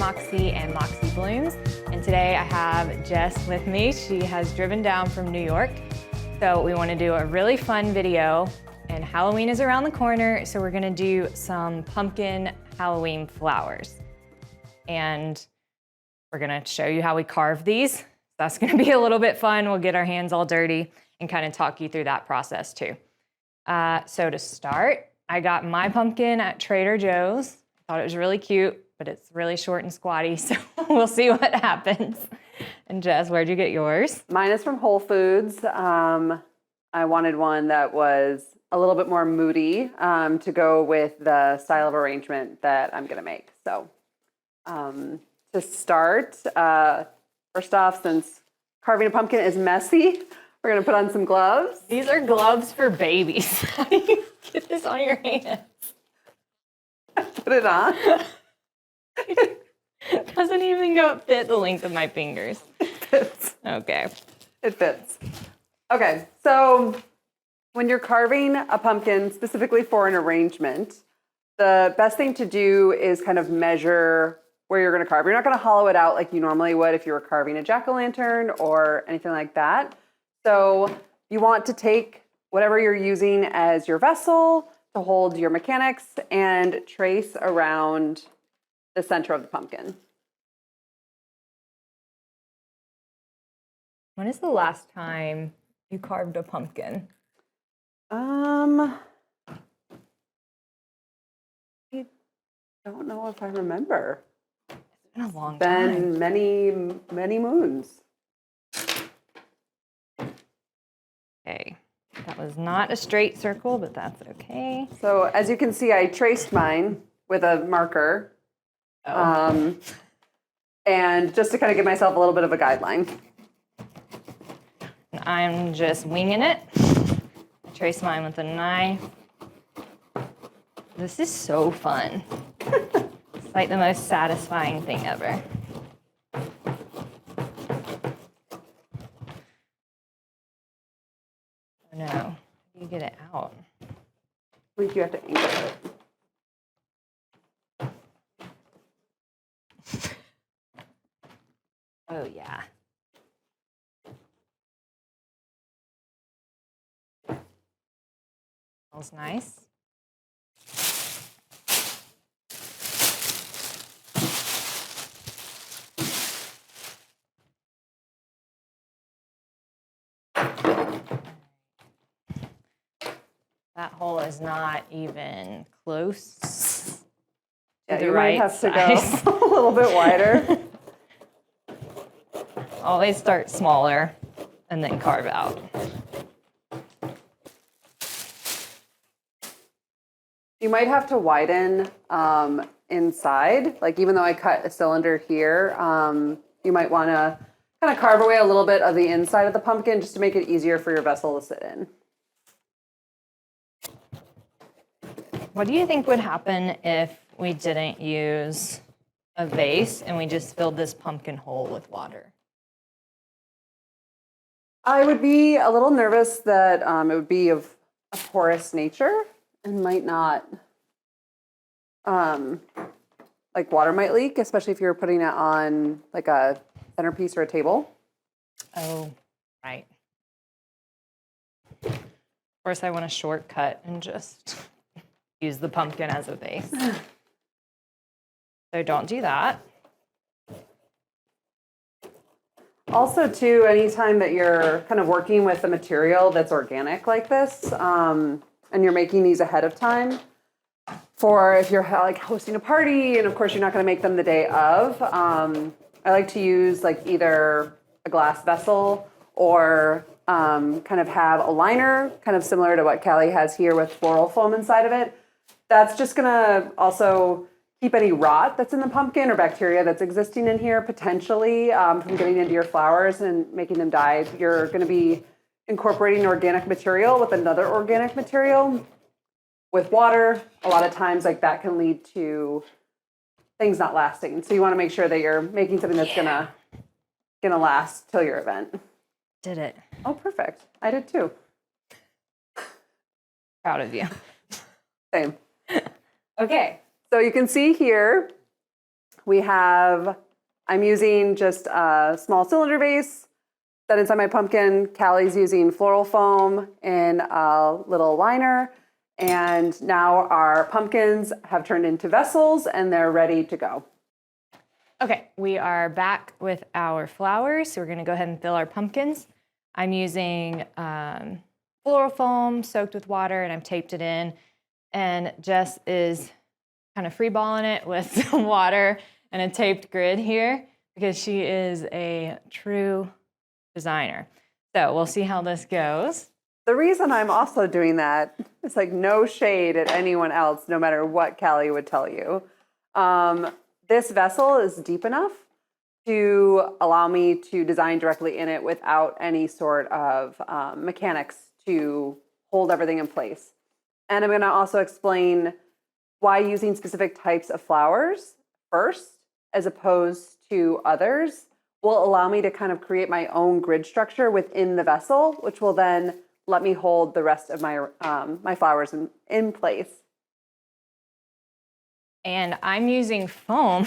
Moxie and Moxie Blooms, and today I have Jess with me. She has driven down from New York, so we want to do a really fun video, and Halloween is around the corner, so we're going to do some pumpkin Halloween flowers. And we're going to show you how we carve these. That's going to be a little bit fun. We'll get our hands all dirty and kind of talk you through that process too. So to start, I got my pumpkin at Trader Joe's. Thought it was really cute, but it's really short and squatty, so we'll see what happens. And Jess, where'd you get yours? Mine is from Whole Foods. I wanted one that was a little bit more moody to go with the style of arrangement that I'm gonna make. So to start, first off, since carving a pumpkin is messy, we're gonna put on some gloves. These are gloves for babies. How do you get this on your hands? Put it on. It doesn't even go fit the length of my fingers. It fits. Okay. It fits. Okay, so when you're carving a pumpkin specifically for an arrangement, the best thing to do is kind of measure where you're gonna carve. You're not gonna hollow it out like you normally would if you were carving a jack-o'-lantern or anything like that. So you want to take whatever you're using as your vessel to hold your mechanics and trace around the center of the pumpkin. When is the last time you carved a pumpkin? I don't know if I remember. It's been a long Been time. many moons. Okay. That was not a straight circle, but that's okay. So as you can see, I traced mine with a marker. Oh. And just to kind of give myself a little bit of a guideline. I'm just winging it. Trace mine with a knife. This is so fun. It's like the most satisfying thing ever. Oh no, how do you get it out? I think you have to angle it. Oh yeah. Smells nice. That hole is not even close Yeah, to the you right might have size. to go a little bit wider. Always start smaller and then carve out. You might have to widen inside. Like even though I cut a cylinder here, you might want to kind of carve away a little bit of the inside of the pumpkin just to make it easier for your vessel to sit in. What do you think would happen if we didn't use a vase and we just filled this pumpkin hole with water? I would be a little nervous that it would be of a porous nature and might not, like water might leak, especially if you're putting it on like a centerpiece or a table. Oh, right. Of course, I want a shortcut and just use the pumpkin as a vase. So don't do that. Also, too, anytime that you're kind of working with a material that's organic like this, and you're making these ahead of time, for if you're like hosting a party, and of course you're not going to make them the day of, I like to use like either a glass vessel or kind of have a liner, kind of similar to what Callie has here with floral foam inside of it. That's just going to also keep any rot that's in the pumpkin or bacteria that's existing in here potentially from getting into your flowers and making them die. You're going to be incorporating organic material with another organic material. With water, a lot of times like that can lead to things not lasting. So you want to make sure that you're making something that's gonna last till your event. Did it. Oh, perfect. I did too. Proud of you. Same. Okay. So you can see here, I'm using just a small cylinder vase. Then inside my pumpkin, Callie's using floral foam in a little liner. And now our pumpkins have turned into vessels and they're ready to go. Okay, we are back with our flowers. So we're gonna go ahead and fill our pumpkins. I'm using floral foam soaked with water and I've taped it in. And Jess is kind of freeballing it with some water and a taped grid here because she is a true designer. So we'll see how this goes. The reason I'm also doing that is like no shade at anyone else, no matter what Callie would tell you. This vessel is deep enough to allow me to design directly in it without any sort of mechanics to hold everything in place. And I'm going to also explain why using specific types of flowers first, as opposed to others, will allow me to kind of create my own grid structure within the vessel, which will then let me hold the rest of my my flowers in place. And I'm using foam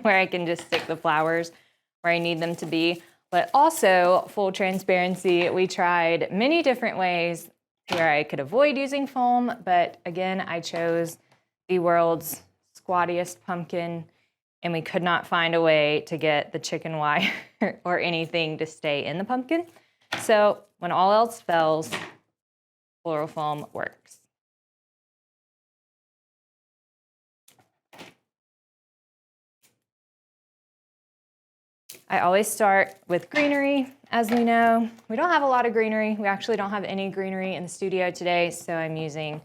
where I can just stick the flowers where I need them to be. But also, full transparency, we tried many different ways where I could avoid using foam. But again, I chose the world's squattiest pumpkin, and we could not find a way to get the chicken wire or anything to stay in the pumpkin. So when all else fails, floral foam works. I always start with greenery, as we know. We don't have a lot of greenery. We actually don't have any greenery in the studio today, so I'm using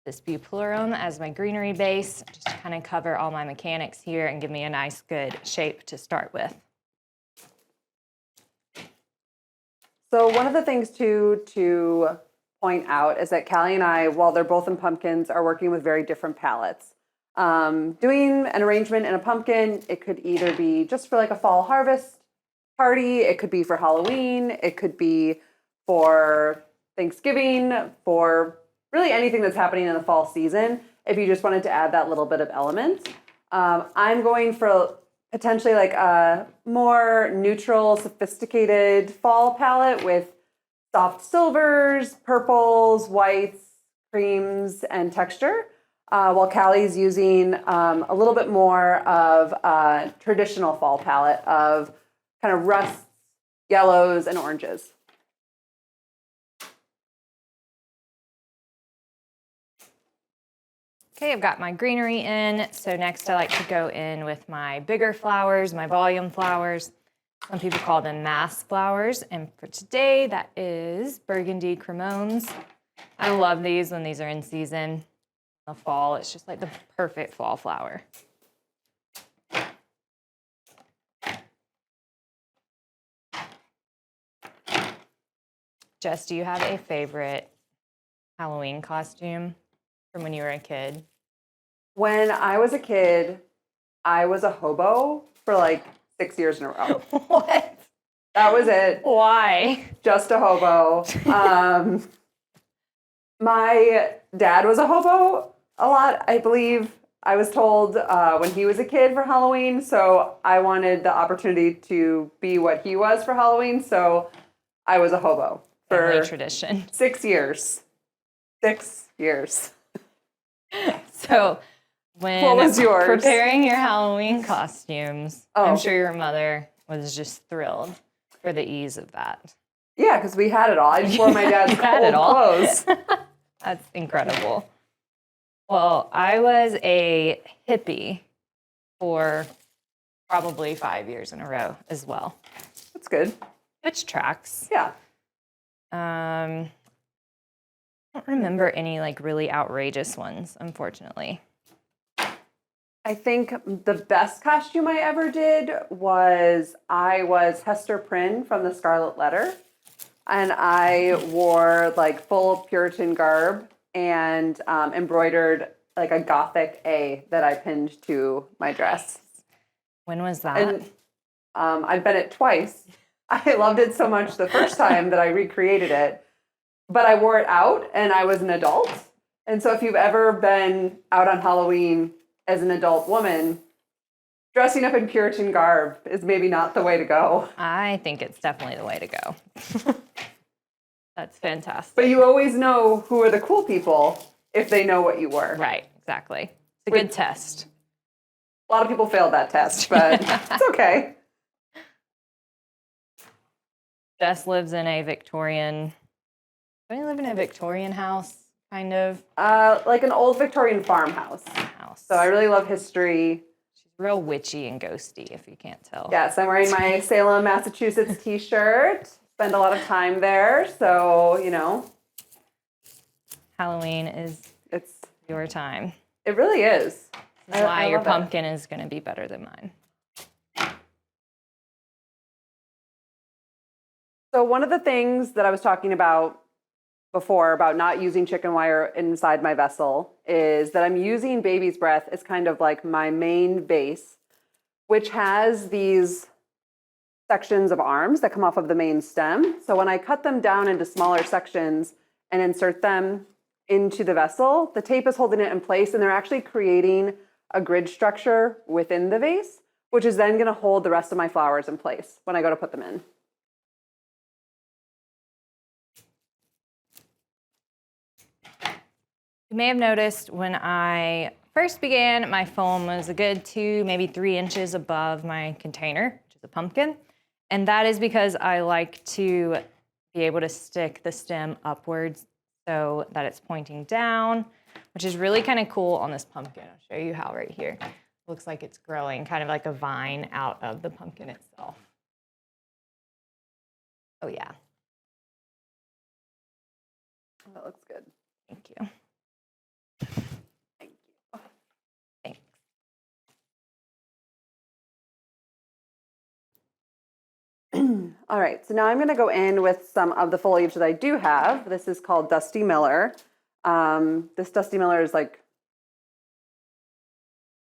this Floral as my greenery base, just to kind of cover all my mechanics here and give me a nice, good shape to start with. So one of the things to point out is that Callie and I, while they're both in pumpkins, are working with very different palettes. Doing an arrangement in a pumpkin, it could either be just for like a fall harvest party, it could be for Halloween, it could be for Thanksgiving, for really anything that's happening in the fall season, if you just wanted to add that little bit of element. I'm going for potentially like a more neutral, sophisticated fall palette with soft silvers, purples, whites, creams, and texture. While Callie's using a little bit more of a traditional fall palette of kind of rusts, yellows, and oranges. Okay, I've got my greenery in. So next I like to go in with my bigger flowers, my volume flowers. Some people call them mass flowers. And for today, that is burgundy cremones. I love these when these are in season. In the fall, it's just like the perfect fall flower. Jess, do you have a favorite Halloween costume from when you were a kid? When I was a kid, I was a hobo for like 6 years in a row. What? That was it. Why? Just a hobo. My dad was a hobo a lot, I believe. I was told when he was a kid for Halloween, so I wanted the opportunity to be what he was for Halloween, so I was a hobo for Family tradition. 6 years. 6 years. So when What was yours? preparing your Halloween costumes, Oh. I'm sure your mother was just thrilled for the ease of that. Yeah, because we had it all. I just wore my dad's had it old all? clothes. That's incredible. Well, I was a hippie for probably 5 years in a row as well, That's good. which tracks. Yeah. I don't remember any like really outrageous ones, unfortunately. I think the best costume I ever did was I was Hester Prynne from the Scarlet Letter. And I wore like full Puritan garb and embroidered like a Gothic A that I pinned to my dress. When was that? And I've been it twice. I loved it so much the first time that I recreated it, but I wore it out and I was an adult. And so if you've ever been out on Halloween as an adult woman, dressing up in Puritan garb is maybe not the way to go. I think it's definitely the way to go. That's fantastic. But you always know who are the cool people if they know what you were. Right, exactly. It's a good test. A lot of people failed that test, but it's okay. Jess lives in a Victorian, don't you live in a Victorian house, kind of? Like an old Victorian farmhouse. So I really love history. She's real witchy and ghosty, if you can't tell. Yes, I'm wearing my Salem, Massachusetts t-shirt. Spend a lot of time there, so, you know. Halloween is your time. It really is. That's why your pumpkin is going to be better than mine. So one of the things that I was talking about before about not using chicken wire inside my vessel is that I'm using baby's breath as kind of like my main base, which has these sections of arms that come off of the main stem. So when I cut them down into smaller sections and insert them into the vessel, the tape is holding it in place and they're actually creating a grid structure within the vase, which is then going to hold the rest of my flowers in place when I go to put them in. You may have noticed when I first began, my foam was a good 2, maybe 3 inches above my container, which is a pumpkin. And that is because I like to be able to stick the stem upwards so that it's pointing down, which is really kind of cool on this pumpkin. I'll show you how right here. It looks like it's growing kind of like a vine out of the pumpkin itself. Oh yeah. That looks good. Thank you. Thank you. Thanks. All right, so now I'm going to go in with some of the foliage that I do have. This is called Dusty Miller. This Dusty Miller is like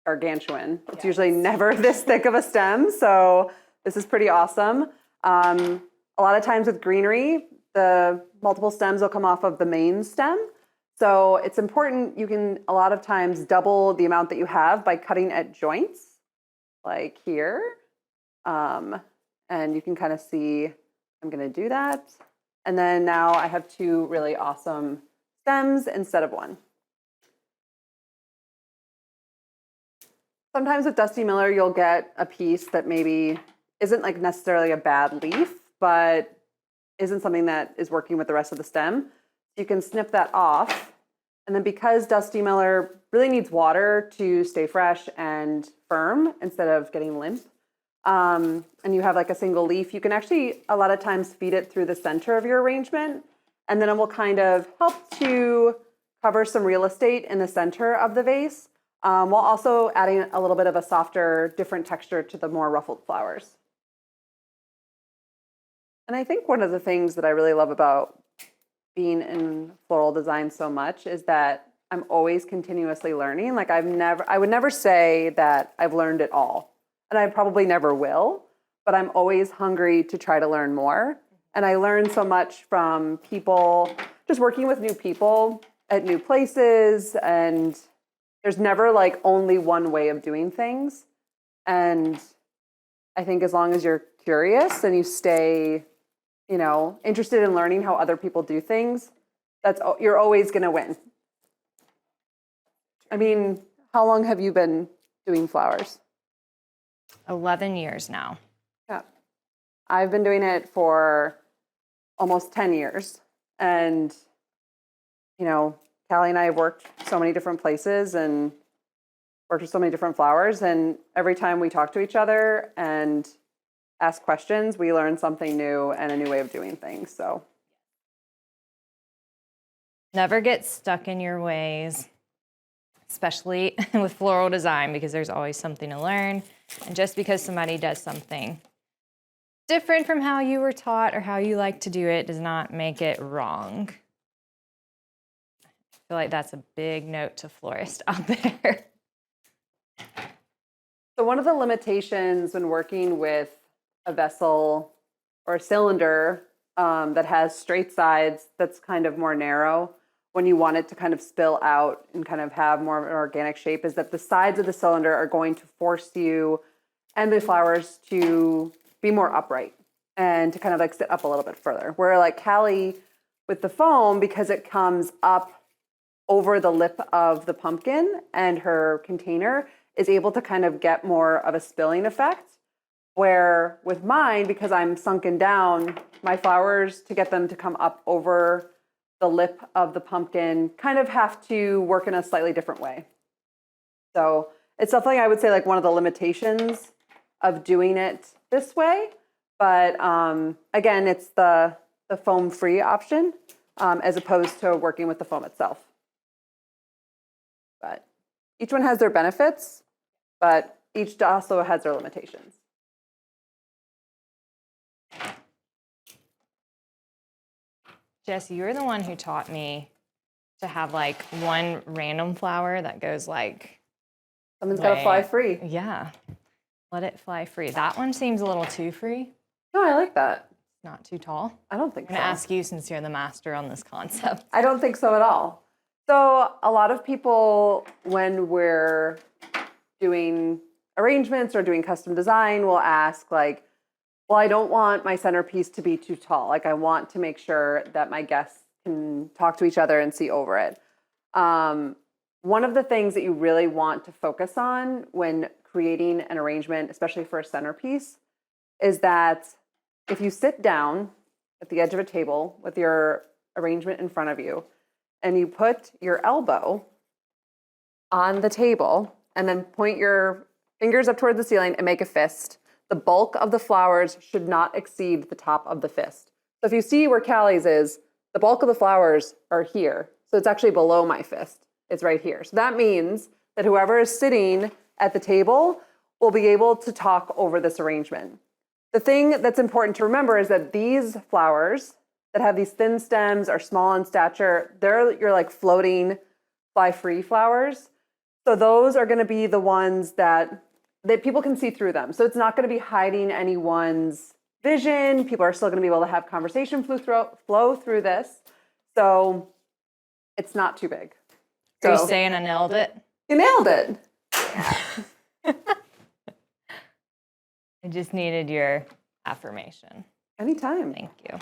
gargantuan. It's usually never this thick of a stem, so this is pretty awesome. A lot of times with greenery, the multiple stems will come off of the main stem. So it's important, you can a lot of times double the amount that you have by cutting at joints, like here. And you can kind of see, I'm going to do that. And then now I have 2 really awesome stems instead of 1. Sometimes with Dusty Miller, you'll get a piece that maybe isn't like necessarily a bad leaf, but isn't something that is working with the rest of the stem. You can snip that off. And then because Dusty Miller really needs water to stay fresh and firm instead of getting limp, and you have like a single leaf, you can actually a lot of times feed it through the center of your arrangement, and then it will kind of help to cover some real estate in the center of the vase, while also adding a little bit of a softer, different texture to the more ruffled flowers. And I think one of the things that I really love about being in floral design so much is that I'm always continuously learning. Like I would never say that I've learned it all. And I probably never will, but I'm always hungry to try to learn more. And I learn so much from people, just working with new people at new places. And there's never like only one way of doing things. And I think as long as you're curious and you stay, you know, interested in learning how other people do things, you're always going to win. I mean, how long have you been doing flowers? 11 years now. Yeah. I've been doing it for almost 10 years. And, you know, Callie and I have worked so many different places and worked with so many different flowers. And every time we talk to each other and ask questions, we learn something new and a new way of doing things. So never get stuck in your ways, especially with floral design, because there's always something to learn. And just because somebody does something different from how you were taught or how you like to do it does not make it wrong. I feel like that's a big note to florists out there. So one of the limitations when working with a vessel or a cylinder that has straight sides that's kind of more narrow, when you want it to kind of spill out and kind of have more of an organic shape, is that the sides of the cylinder are going to force you and the flowers to be more upright and to kind of like sit up a little bit further. Where like Callie with the foam, because it comes up over the lip of the pumpkin and her container, is able to kind of get more of a spilling effect. Where with mine, because I'm sunken down, my flowers, to get them to come up over the lip of the pumpkin, kind of have to work in a slightly different way. So it's definitely, I would say, like one of the limitations of doing it this way. But again, it's the foam-free option as opposed to working with the foam itself. But each one has their benefits, but each also has their limitations. Jess, you're the one who taught me to have like one random flower that goes like... Someone's got to fly free. Yeah, let it fly free. That one seems a little too free. No, I like that. Not too tall. I don't think so. I'm going to ask you since you're the master on this concept. I don't think so at all. So a lot of people, when we're doing arrangements or doing custom design, will ask like, well, I don't want my centerpiece to be too tall. Like I want to make sure that my guests can talk to each other and see over it. One of the things that you really want to focus on when creating an arrangement, especially for a centerpiece, is that if you sit down at the edge of a table with your arrangement in front of you and you put your elbow on the table and then point your fingers up toward the ceiling and make a fist, the bulk of the flowers should not exceed the top of the fist. So if you see where Callie's is, the bulk of the flowers are here. So it's actually below my fist. It's right here. So that means that whoever is sitting at the table will be able to talk over this arrangement. The thing that's important to remember is that these flowers that have these thin stems, are small in stature, they're your like floating fly-free flowers. So those are going to be the ones that people can see through them. So it's not going to be hiding anyone's vision. People are still going to be able to have conversation flow through this. So it's not too big. Are you saying I nailed it? You nailed it. I just needed your affirmation. Anytime. Thank you.